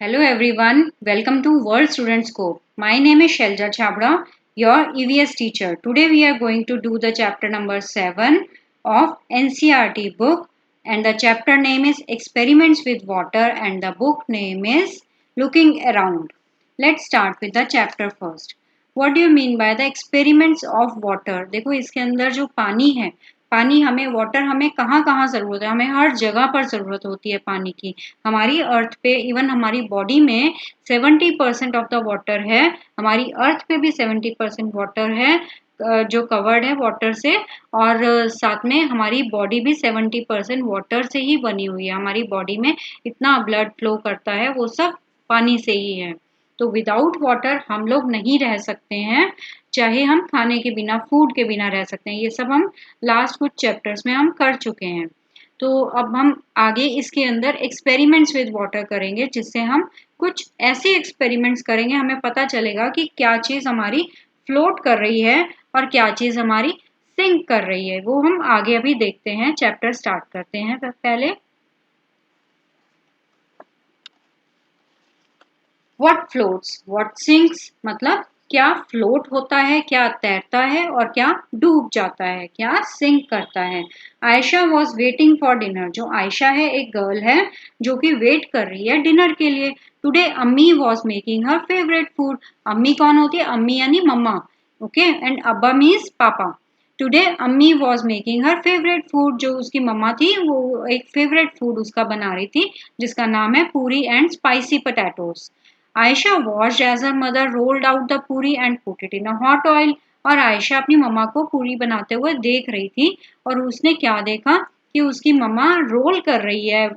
Hello everyone, welcome to World Student Scope. My name is Shelja Chabra, your EVS teacher. Today we are going to do the chapter number 7 of NCERT book, and the chapter name is Experiments with Water and the book name is Looking Around. Let's start with the chapter first. What do you mean by the experiments of water? देखो इसके अंदर जो पानी है, पानी हमें water हमें कहाँ कहाँ ज़रूरत है, हमें हर जगह पर ज़रूरत होती है पानी की. हमारी अर्थ पे, इवन हमारी बॉडी में 70% ऑफ द वाटर है. हमारी अर्थ पे भी 70% वाटर है जो कवर्ड है वाटर से. और साथ में हमारी बॉडी भी 70% वाटर से ही बनी हुई है. हमारी बॉडी में इतना ब्लड फ्लो करता है वो सब पानी से ही है. तो विदाउट वाटर हम लोग नहीं रह सकते हैं, चाहे हम खाने के बिना, फूड के बिना रह सकते हैं. ये सब हम लास्ट कुछ चैप्टर्स में हम कर चुके हैं. तो अब हम आगे इसके अंदर एक्सपेरिमेंट्स विद वाटर करेंगे, जिससे हम कुछ ऐसे एक्सपेरिमेंट्स करेंगे, हमें पता चलेगा कि क्या चीज़ हमारी फ्लोट कर रही है और क्या चीज़ हमारी सिंक कर रही है. वो हम आगे अभी देखते हैं. चैप्टर स्टार्ट करते हैं पहले. व्हाट फ्लोट्स, व्हाट सिंक्स, मतलब क्या फ्लोट होता है, क्या तैरता है और क्या डूब जाता है, क्या सिंक करता है. Ayesha was waiting for dinner. जो आयशा है एक गर्ल है जो कि वेट कर रही है डिनर के लिए. टुडे अम्मी was making her favourite food. अम्मी कौन होती है? अम्मी यानी मम्मा. ओके, एंड अब्बा मीन्स पापा. टुडे अम्मी was making her favourite food. जो उसकी मम्मा थी वो एक फेवरेट फूड उसका बना रही थी, जिसका नाम है पूरी and spicy potatoes. Ayesha watched as her mother rolled out the पूरी and put it in a hot oil. और आयशा अपनी मम्मा को पूरी बनाते हुए देख रही थी, और उसने क्या देखा कि उसकी मम्मा रोल कर रही है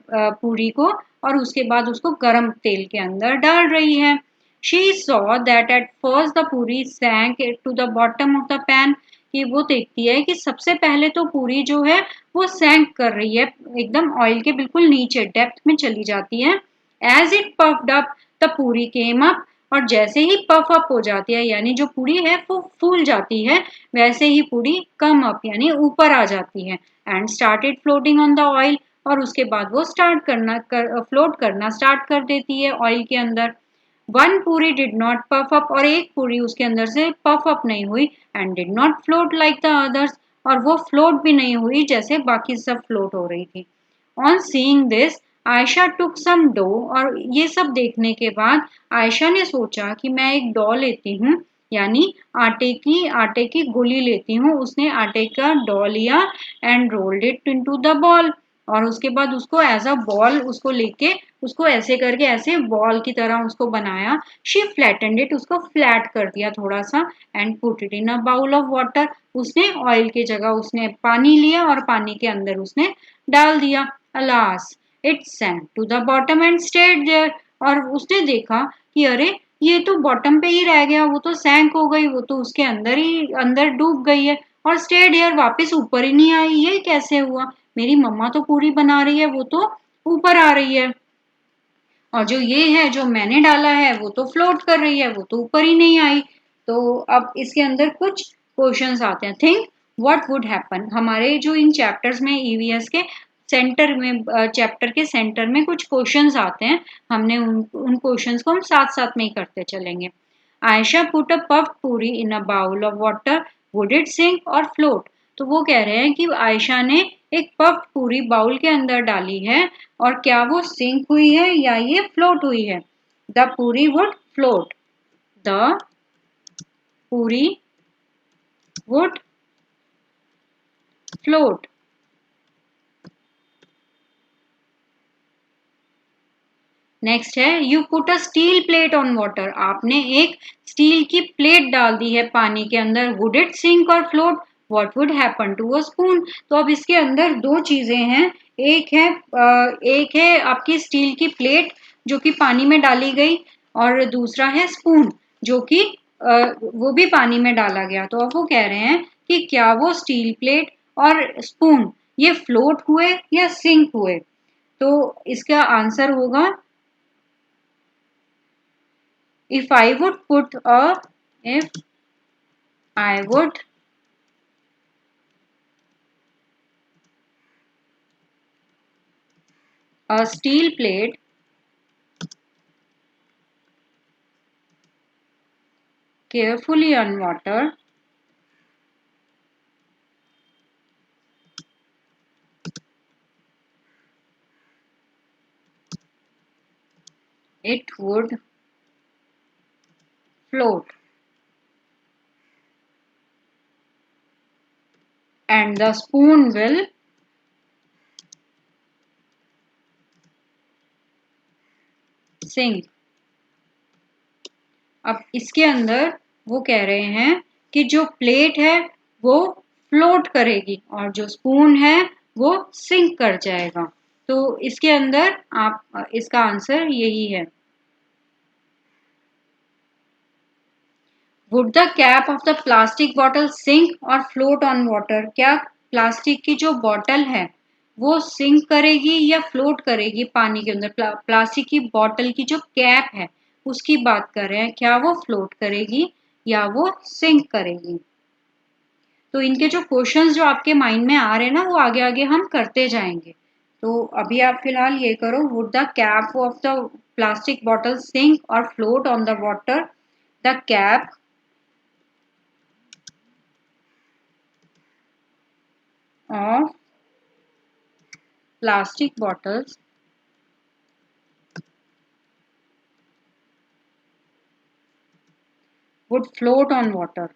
पूरी को, और उसके बाद उसको गरम तेल के अंदर डाल रही है. She saw that at first the पूरी sank to the bottom of the pan. कि वो देखती है कि सबसे पहले तो पूरी जो है वो सैंक कर रही है, एकदम ऑयल के बिल्कुल नीचे डेप्थ में चली जाती है. As it puffed up the puri came up. और जैसे ही पफ अप हो जाती है, यानी जो पूरी है वो फूल जाती है, वैसे ही पूरी कम अप यानी ऊपर आ जाती है. And started floating on the oil. और उसके बाद वो फ्लोट करना स्टार्ट कर देती है ऑयल के अंदर. वन पूरी डिड नॉट पफ अप. और एक पूरी उसके अंदर से पफ अप नहीं हुई. And did not float like the others. और वो फ्लोट भी नहीं हुई जैसे बाकी सब फ्लोट हो रही थी. On seeing this Ayesha took some dough. और ये सब देखने के बाद आयशा ने सोचा कि मैं एक डो लेती हूँ, यानी आटे की गोली लेती हूँ. उसने आटे का डो लिया and rolled it into the ball. और उसके बाद उसको एज अ बॉल उसको लेके उसको ऐसे करके ऐसे बॉल की तरह उसको बनाया. She flattened it. उसको फ्लैट कर दिया थोड़ा सा. And put it in a bowl of water. उसने ऑयल की जगह उसने पानी लिया और पानी के अंदर उसने डाल दिया. Alas, it sank to the bottom and stayed there. और उसने देखा कि अरे ये तो बॉटम पे ही रह गया, वो तो सैंक हो गई, वो तो उसके अंदर ही अंदर डूब गई है. और स्टेड देयर, वापस ऊपर ही नहीं आई. ये कैसे हुआ? मेरी मम्मा तो पूरी बना रही है, वो तो ऊपर आ रही है, और जो ये है जो मैंने डाला है वो तो फ्लोट कर रही है, वो तो ऊपर ही नहीं आई. तो अब इसके अंदर कुछ क्वेश्चंस आते हैं. Think what would happen. हमारे जो इन चैप्टर्स में ईवीएस के सेंटर में, चैप्टर के सेंटर में कुछ क्वेश्चंस आते हैं. हमने उन क्वेश्चंस को हम साथ साथ में ही करते चलेंगे. Ayesha put a puff puri in a bowl of water. Would it sink और फ्लोट. तो वो कह रहे हैं कि आयशा ने एक पफ पूरी बाउल के अंदर डाली है, और क्या वो सिंक हुई है या ये फ्लोट हुई है. द पूरी वुड फ्लोट. द पूरी वुड फ्लोट. नेक्स्ट है you put a steel plate on water. आपने एक स्टील की प्लेट डाल दी है पानी के अंदर. वुड इट सिंक और float. What would happen to a spoon. तो अब इसके अंदर दो चीजें हैं. एक है आपकी स्टील की प्लेट जो कि पानी में डाली गई, और दूसरा है स्पून जो कि वो भी पानी में डाला गया. तो अब वो कह रहे हैं कि क्या वो स्टील प्लेट और स्पून ये फ्लोट हुए या सिंक हुए. तो इसका आंसर होगा, if I would put a if I would a steel plate carefully on water, it would float, and the spoon will sink. अब इसके अंदर वो कह रहे हैं कि जो प्लेट है वो फ्लोट करेगी और जो स्पून है वो सिंक कर जाएगा। तो इसके अंदर आप इसका आंसर यही है। Would the cap of the plastic bottle sink और फ्लोट ऑन वाटर? क्या प्लास्टिक की जो बॉटल है वो सिंक करेगी या फ्लोट करेगी पानी के अंदर? प्लास्टिक की बॉटल की जो कैप है उसकी बात कर रहे हैं, क्या वो फ्लोट करेगी या वो सिंक करेगी? तो इनके जो क्वेश्चंस जो आपके माइंड में आ रहे हैं ना वो आगे आगे हम करते जाएंगे। तो अभी आप फिलहाल ये करो, would the cap of the plastic bottle sink और float on the water? The cap of plastic bottles would float on water.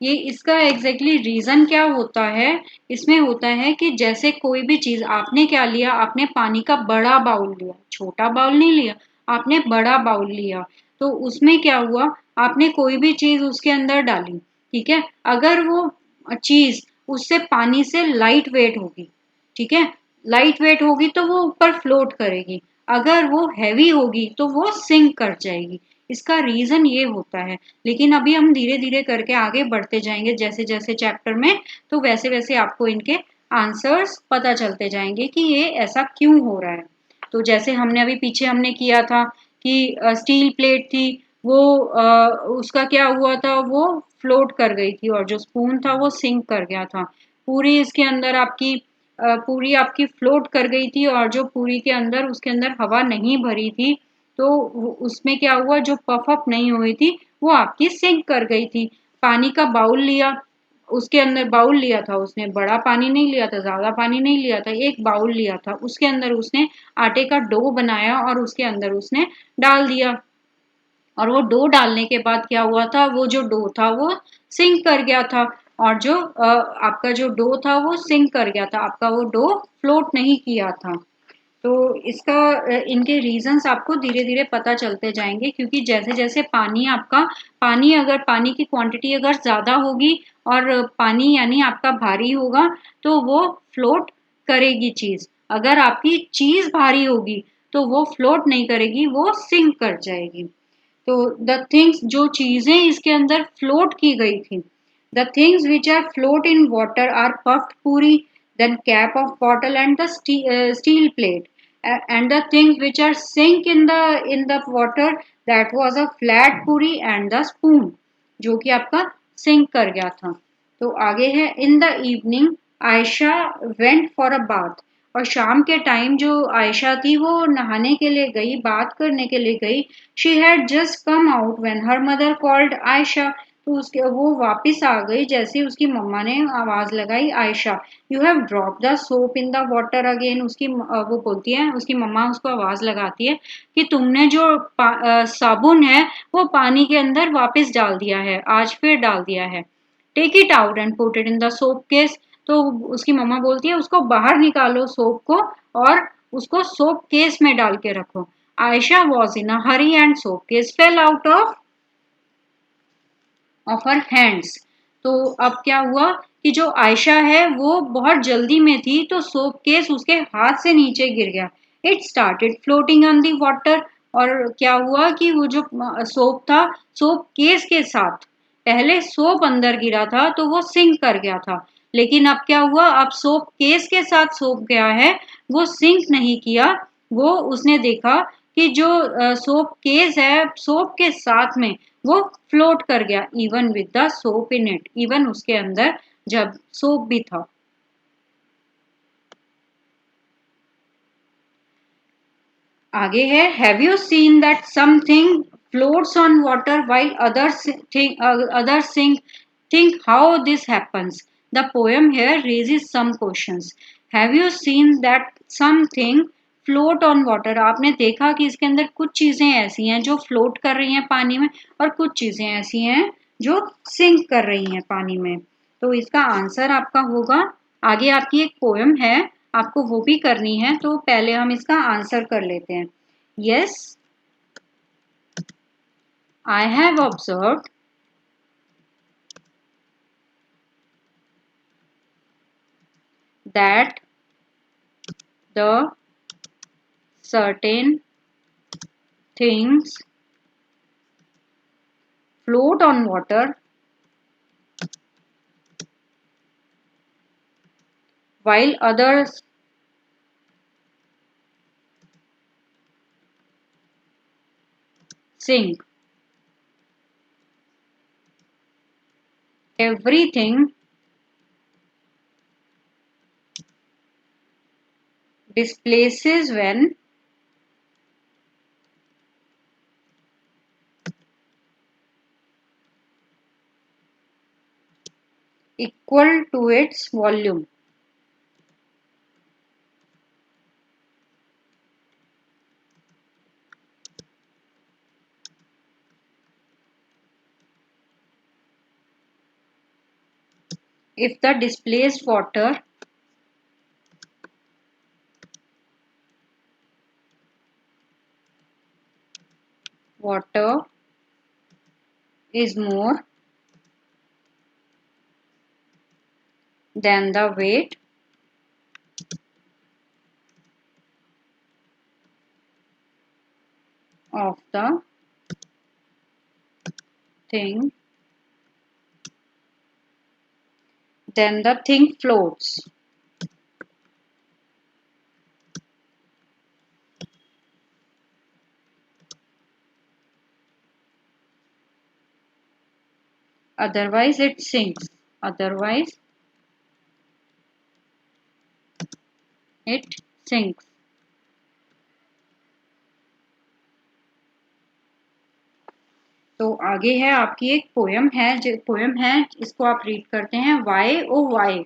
ये इसका एग्जैक्टली रीजन क्या होता है? इसमें होता है कि जैसे कोई भी चीज आपने क्या लिया, आपने पानी का बड़ा बाउल लिया, छोटा बाउल नहीं लिया, आपने बड़ा बाउल लिया। तो उसमें क्या हुआ, आपने कोई भी चीज उसके अंदर डाली, ठीक है, अगर वो चीज उससे पानी से लाइट वेट होगी, ठीक है, लाइट वेट होगी तो वो ऊपर फ्लोट करेगी, अगर वो हैवी होगी तो वो सिंक कर जाएगी। इसका रीजन ये होता है। लेकिन अभी हम धीरे धीरे करके आगे बढ़ते जाएंगे जैसे जैसे चैप्टर में, तो वैसे वैसे आपको इनके आंसर्स पता चलते जाएंगे कि ये ऐसा क्यों हो रहा है। तो जैसे हमने अभी पीछे हमने किया था कि स्टील प्लेट थी, वो उसका क्या हुआ था, वो फ्लोट कर गई थी और जो स्पून था वो सिंक कर गया था। पूरी इसके अंदर आपकी पूरी आपकी फ्लोट कर गई थी और जो पूरी के अंदर उसके अंदर हवा नहीं भरी थी, तो उसमें क्या हुआ, जो पफ अप नहीं हुई थी वो आपकी सिंक कर गई थी। पानी का बाउल लिया, उसके अंदर बाउल लिया था उसने, बड़ा पानी नहीं लिया था, ज्यादा पानी नहीं लिया था, एक बाउल लिया था, उसके अंदर उसने आटे का डो बनाया और उसके अंदर उसने डाल दिया। और वो डो डालने के बाद क्या हुआ था, वो जो डो था वो सिंक कर गया था। और जो आपका जो डो था वो सिंक कर गया था, आपका वो डो फ्लोट नहीं किया था। तो इसका इनके रीजंस आपको धीरे धीरे पता चलते जाएंगे, क्योंकि जैसे जैसे पानी आपका अगर पानी की क्वांटिटी अगर ज्यादा होगी और पानी यानी आपका भारी होगा तो वो फ्लोट करेगी चीज, अगर आपकी चीज भारी होगी तो वो फ्लोट नहीं करेगी, वो सिंक कर जाएगी। तो द थिंग्स, जो चीजें इसके अंदर फ्लोट की गई थी, the things which are float in water are puffed puri, then cap of bottle and the steel plate. And the things which are sink in the water, that was a flat puri and the spoon, जो कि आपका sink कर गया था। तो आगे है, in the evening Ayesha went for a bath. और शाम के टाइम जो आयशा थी वो नहाने के लिए गई, बात करने के लिए गई। She had just come out when her mother called Ayesha. तो उसके वो वापस आ गई जैसे उसकी मम्मा ने आवाज लगाई, Ayesha you have drop the soap in the water again. उसकी वो बोलती है, उसकी मम्मा उसको आवाज लगाती है कि तुमने जो साबुन है वो पानी के अंदर वापस डाल दिया है, आज फिर डाल दिया है। Take it out and put it in the soap case. तो उसकी मम्मा बोलती है उसको बाहर निकालो सोप को और उसको सोप केस में डाल के रखो। Ayesha was in a Hari and soap case fail out of her hands. तो अब क्या हुआ कि जो आयशा है वो बहुत जल्दी में थी तो सोप केस उसके हाथ से नीचे गिर गया। It started floating on the water. और क्या हुआ कि वो जो सोप था, सोप केस के साथ, पहले सोप अंदर गिरा था तो वो सिंक कर गया था, लेकिन अब क्या हुआ, अब सोप केस के साथ सोप गया है, वो सिंक नहीं किया। वो उसने देखा कि जो सोप केस है सोप के साथ में वो फ्लोट कर गया, even with the soap in it, even उसके अंदर जब सोप भी था। आगे है, have you seen that something floats on water while others think how this happens. The poem here raises some questions. Have you seen that something float on water? आपने देखा कि इसके अंदर कुछ चीजें ऐसी हैं जो फ्लोट कर रही हैं पानी में और कुछ चीजें ऐसी हैं जो सिंक कर रही हैं पानी में. तो इसका आंसर आपका होगा, आगे आपकी एक पोएम है, आपको वो भी करनी है, तो पहले हम इसका आंसर कर लेते हैं. Yes, I have observed that the certain things float on water while others sink. Everything displaces when equal to its volume. If the displaced water is more than the weight of the thing, then the thing floats. Otherwise it sinks. Otherwise it sinks. तो आगे है आपकी एक poem है, जो poem है इसको आप रीड करते हैं. Why O why.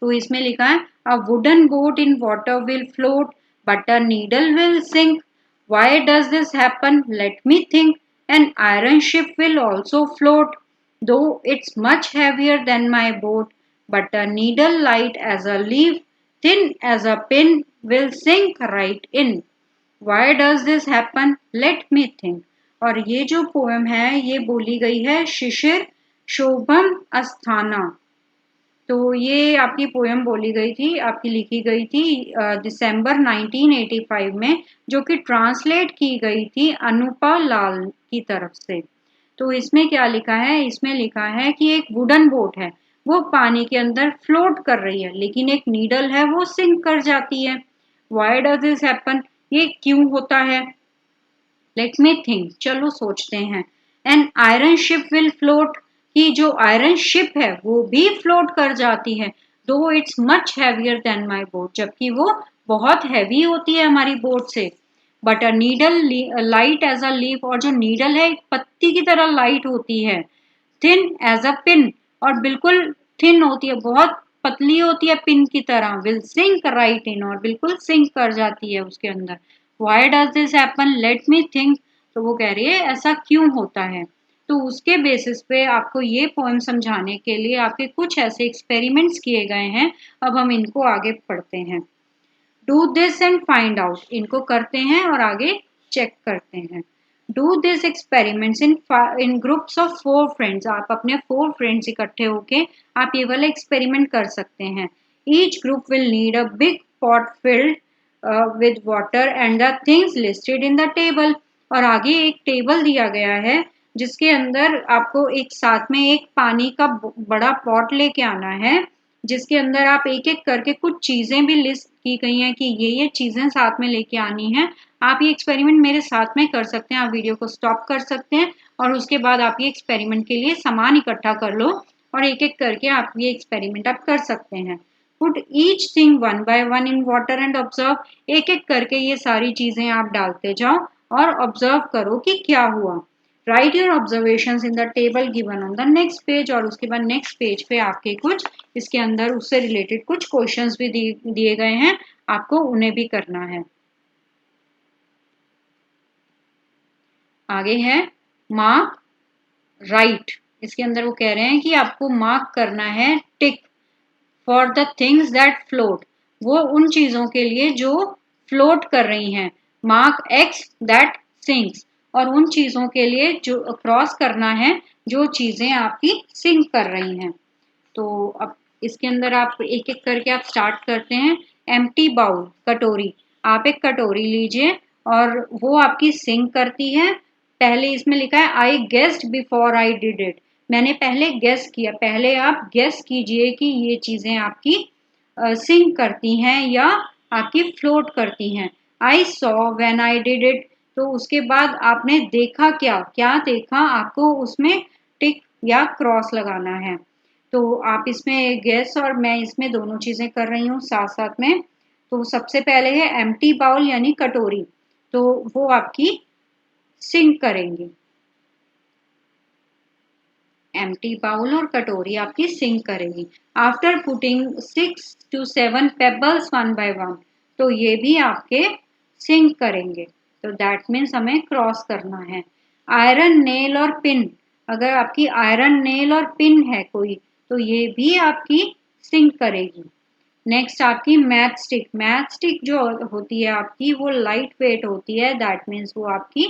तो इसमें लिखा है, a wooden boat in water will float but a needle will sink. Why does this happen? Let me think. An iron ship will also float though it's much heavier than my boat but a needle light as a leaf thin as a pin will sink right in. Why does this happen? Let me think. और ये जो poem है ये बोली गई है शिशिर शोभम अस्थाना. तो ये आपकी पोएम बोली गई थी, आपकी लिखी गई थी दिसंबर 1985 में, जो कि ट्रांसलेट की गई थी अनुपा लाल की तरफ से. तो इसमें क्या लिखा है? इसमें लिखा है कि एक वुडन बोट है, वो पानी के अंदर फ्लोट कर रही है, लेकिन एक नीडल है वो सिंक कर जाती है. Why does this happen? ये क्यों होता है? Late me think. चलो सोचते हैं. N iron ship will float. कि जो आयरन शिप है वो भी फ्लोट कर जाती है. Though it's much heavier than my boat. जबकि वो बहुत हैवी होती है हमारी बोट से. But a needle light as a leaf. और जो नीडल है एक पत्ती की तरह लाइट होती है. Thin as a pin. और बिल्कुल थिन होती है, बहुत पतली होती है पिन की तरह. विल सिंक राइट इन. और बिल्कुल सिंक कर जाती है उसके अंदर. Y does this happen? Let me think. तो वो कह रही है ऐसा क्यों होता है. तो उसके बेसिस पे आपको ये पोएम समझाने के लिए आपके कुछ ऐसे एक्सपेरिमेंट्स किए गए हैं. अब हम इनको आगे पढ़ते हैं. Do this and find out. इनको करते हैं और आगे चेक करते हैं. Do this experiments in groups of 4 friends. आप अपने 4 फ्रेंड्स इकट्ठे होके आप ये वाला एक्सपेरिमेंट कर सकते हैं. Each group will need a big pot field with water and the things listed in the table. और आगे एक टेबल दिया गया है जिसके अंदर आपको एक साथ में एक पानी का बड़ा पॉट लेके आना है, जिसके अंदर आप एक एक करके कुछ चीजें भी लिस्ट की गई हैं कि ये चीजें साथ में लेके आनी है. आप ये एक्सपेरिमेंट मेरे साथ में कर सकते हैं. आप वीडियो को स्टॉप कर सकते हैं और उसके बाद आप ये एक्सपेरिमेंट के लिए सामान इकट्ठा कर लो और एक एक करके आप ये एक्सपेरिमेंट आप कर सकते हैं. Put each thing one by one in water and observe, एक एक करके ये सारी चीजें आप डालते जाओ और ऑब्जर्व करो कि क्या हुआ। Right your observations in the table given on the next page, और उसके बाद नेक्स्ट पेज पे आपके कुछ इसके अंदर उससे रिलेटेड कुछ क्वेश्चंस भी दिए गए हैं, आपको उन्हें भी करना है। आगे है मार्क राइट, इसके अंदर वो कह रहे हैं कि आपको मार्क करना है tick for the things that float, वो उन चीजों के लिए जो फ्लोट कर रही हैं। मार्क एक्स दैट सिंक्स, और उन चीजों के लिए जो क्रॉस करना है जो चीजें आपकी सिंक कर रही हैं। तो अब इसके अंदर आप एक एक करके आप स्टार्ट करते हैं। एम्प्टी बाउल, कटोरी, आप एक कटोरी लीजिए और वो आपकी सिंक करती है। पहले इसमें लिखा है I guessed before I did it, मैंने पहले गेस किया, पहले आप गेस कीजिए कि ये चीजें आपकी सिंक करती हैं या आपकी फ्लोट करती हैं। I saw when I did it, तो उसके बाद आपने देखा, क्या क्या देखा, आपको उसमें टिक या क्रॉस लगाना है। तो आप इसमें गैस और मैं इसमें दोनों चीजें कर रही हूँ साथ साथ में। तो सबसे पहले है एम्प्टी बाउल यानी कटोरी, तो वो आपकी सिंक करेंगी। एम्प्टी बाउल और कटोरी आपकी सिंक करेगी। After putting 6 to 7 pebbles one by one, तो ये भी आपके सिंक करेंगे। तो दैट मीन्स हमें क्रॉस करना है। आयरन नेल और पिन, अगर आपकी आयरन नेल और पिन है कोई, तो ये भी आपकी सिंक करेगी। नेक्स्ट आपकी मैथ स्टिक, मैथ स्टिक जो होती है आपकी वो लाइट वेट होती है, दैट मीन्स वो आपकी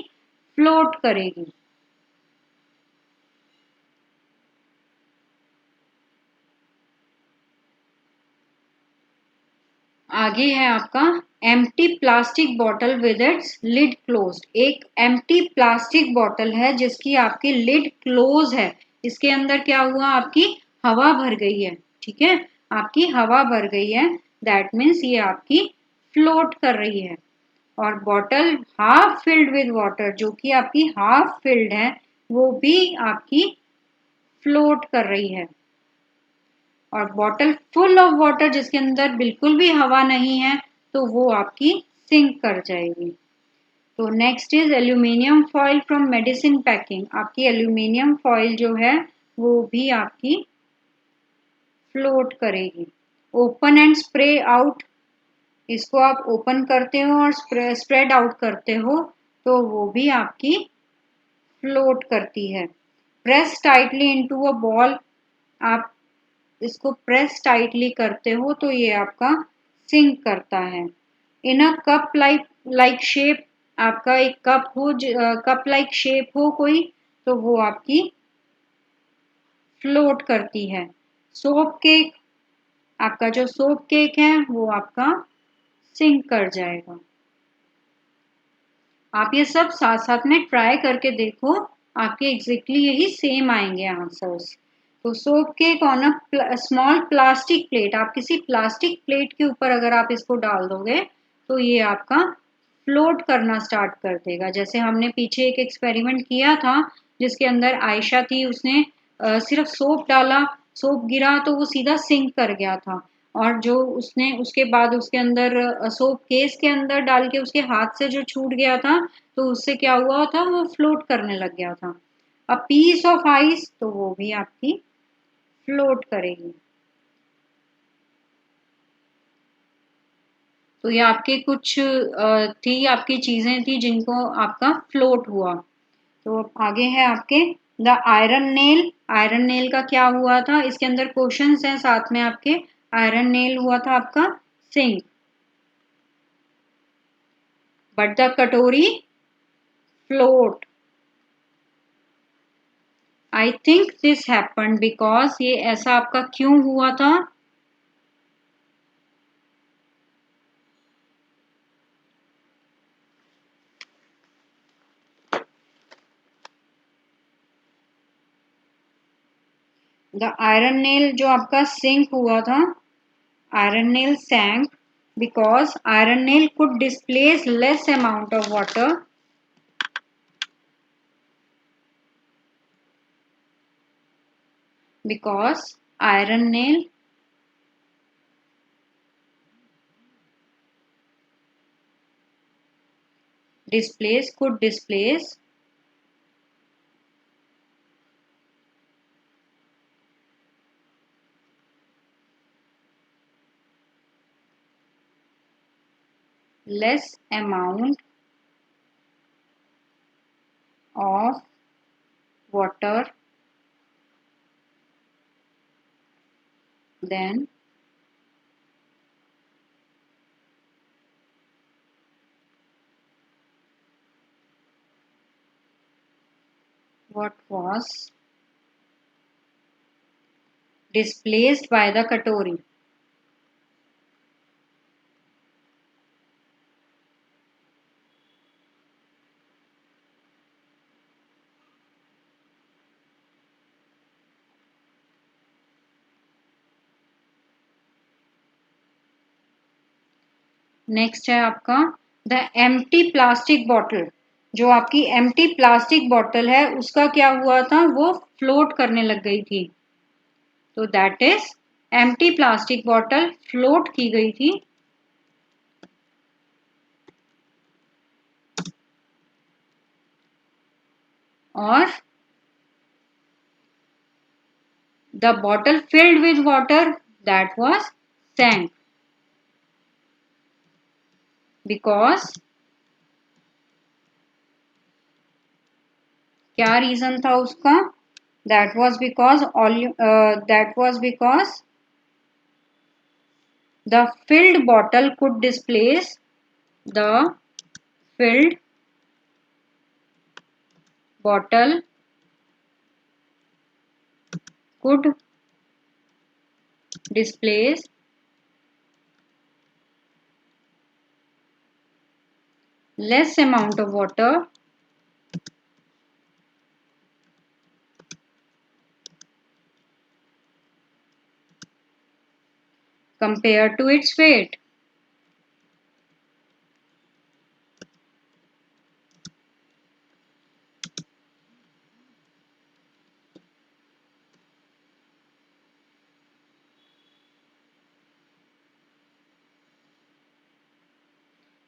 फ्लोट करेगी। आगे है आपका empty plastic bottle with its lid closed, एक एम्प्टी प्लास्टिक बॉटल है जिसकी आपकी लिड क्लोज है। इसके अंदर क्या हुआ, आपकी हवा भर गई है, ठीक है, आपकी हवा भर गई है, दैट मीन्स ये आपकी फ्लोट कर रही है। और bottle half filled with water, जो कि आपकी हाफ फिल्ड है, वो भी आपकी फ्लोट कर रही है। और बॉटल फुल ऑफ वाटर, जिसके अंदर बिल्कुल भी हवा नहीं है, तो वो आपकी सिंक कर जाएगी। तो next is aluminium foil from medicine packing, आपकी एल्यूमिनियम फॉइल जो है वो भी आपकी फ्लोट करेगी। ओपन एंड स्प्रे आउट, इसको आप ओपन करते हो और स्प्रेड आउट करते हो, तो वो भी आपकी फ्लोट करती है। Press tightly into a ball, आप इसको प्रेस टाइटली करते हो तो ये आपका सिंक करता है। इन अ कप लाइक शेप, आपका एक कप हो, कप लाइक शेप हो कोई, तो वो आपकी फ्लोट करती है। सोप केक, आपका जो सोप केक है वो आपका सिंक कर जाएगा। आप ये सब साथ साथ में ट्राई करके देखो, आपके एग्जैक्टली यही सेम आएंगे आंसर्स। तो soap cake on a small plastic plate, आप किसी प्लास्टिक प्लेट के ऊपर अगर आप इसको डाल दोगे तो ये आपका फ्लोट करना स्टार्ट कर देगा। जैसे हमने पीछे एक एक्सपेरिमेंट किया था जिसके अंदर आयशा थी, उसने सिर्फ सोप डाला, सोप गिरा तो वो सीधा सिंक कर गया था। और जो उसने उसके बाद उसके अंदर सोप केस के अंदर डाल के उसके हाथ से जो छूट गया था, तो उससे क्या हुआ था, वो फ्लोट करने लग गया था। अब पीस ऑफ आइस, तो वो भी आपकी फ्लोट करेगी। तो ये आपके कुछ थी आपकी चीजें थी जिनको आपका फ्लोट हुआ। तो आगे है आपके the iron nail, iron nail का क्या हुआ था, इसके अंदर क्वेश्चंस हैं साथ में आपके। आयरन नेल हुआ था आपका सिंक, बट द कटोरी float. I think this happened because, ये ऐसा आपका क्यों हुआ था। द आयरन नेल जो आपका सिंक हुआ था, iron nail sank because iron nail could displace less amount of water, because iron nail displace, could displace less amount of water than what was displaced by the katori. Next है आपका the empty plastic bottle. जो आपकी empty plastic bottle है उसका क्या हुआ था, वो फ्लोट करने लग गई थी। तो that is empty plastic bottle float की गई थी। और the bottle filled with water that was sank because, क्या रीजन था उसका, that was because the filled bottle could displace the filled bottle could displace less amount of water compared to its weight.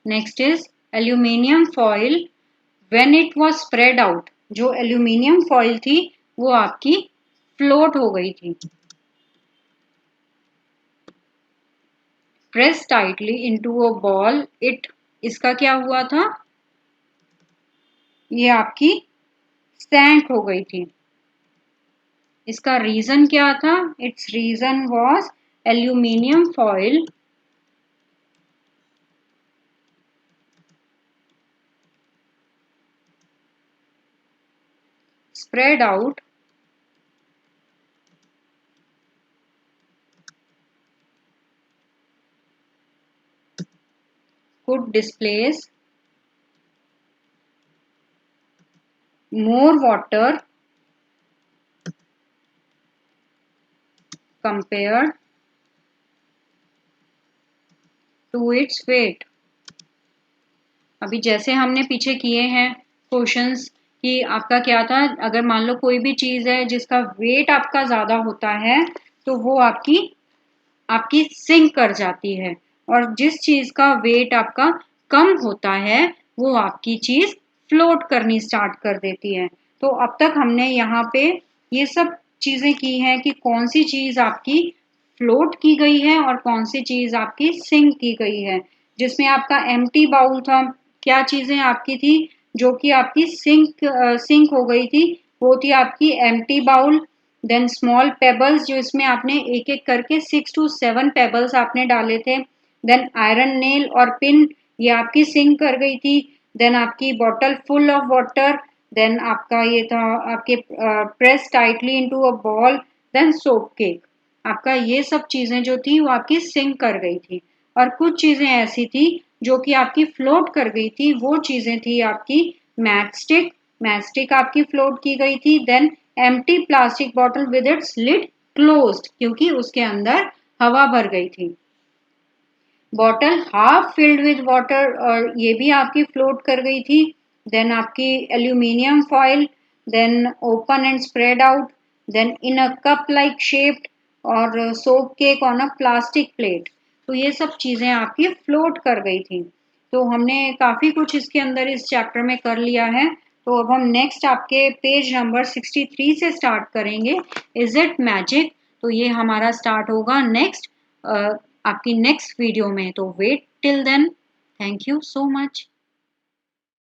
Next is aluminium foil when it was spread out. जो aluminium foil थी वो आपकी float हो गई थी। Press tightly into a ball, it, इसका क्या हुआ था, ये आपकी सैंक हो गई थी। इसका रीजन क्या था, its reason was aluminium foil spread out could displace more water compared to its weight. अभी जैसे हमने पीछे किए हैं क्वेश्चंस कि आपका क्या था, अगर मान लो कोई भी चीज है जिसका वेट आपका ज्यादा होता है तो वो आपकी आपकी सिंक कर जाती है, और जिस चीज का वेट आपका कम होता है वो आपकी चीज फ्लोट करनी स्टार्ट कर देती है। तो अब तक हमने यहाँ पे ये सब चीजें की हैं कि कौन सी चीज आपकी फ्लोट की गई है और कौन सी चीज आपकी सिंक की गई है। जिसमें आपका एम्प्टी बाउल था, क्या चीजें आपकी थी जो कि आपकी सिंक हो गई थी, वो थी आपकी empty bowl, then small pebbles जो इसमें आपने एक एक करके 6 to 7 पेबल्स आपने डाले थे, देन आयरन नेल और पिन, ये आपकी सिंक कर गई थी, देन आपकी bottle full of water, then आपका ये था आपके press tightly into a ball, then soap cake. आपका ये सब चीजें जो थी वो आपकी सिंक कर गई थी। और कुछ चीजें ऐसी थी जो कि आपकी फ्लोट कर गई थी, वो चीजें थी आपकी मैच स्टिक आपकी फ्लोट की गई थी, then empty plastic bottle with its lid closed, क्योंकि उसके अंदर हवा भर गई थी। Bottle half filled with water, और ये भी आपकी फ्लोट कर गई थी। देन आपकी aluminium foil, then open and spread out, then in a cup like shaped, और soap cake on a plastic plate. तो ये सब चीजें आपकी फ्लोट कर गई थी। तो हमने काफ़ी कुछ इसके अंदर इस चैप्टर में कर लिया है। तो अब हम नेक्स्ट आपके पेज नंबर 63 से स्टार्ट करेंगे, इज इट मैजिक। तो ये हमारा स्टार्ट होगा नेक्स्ट आपकी नेक्स्ट वीडियो में। तो wait till then, thank you so much.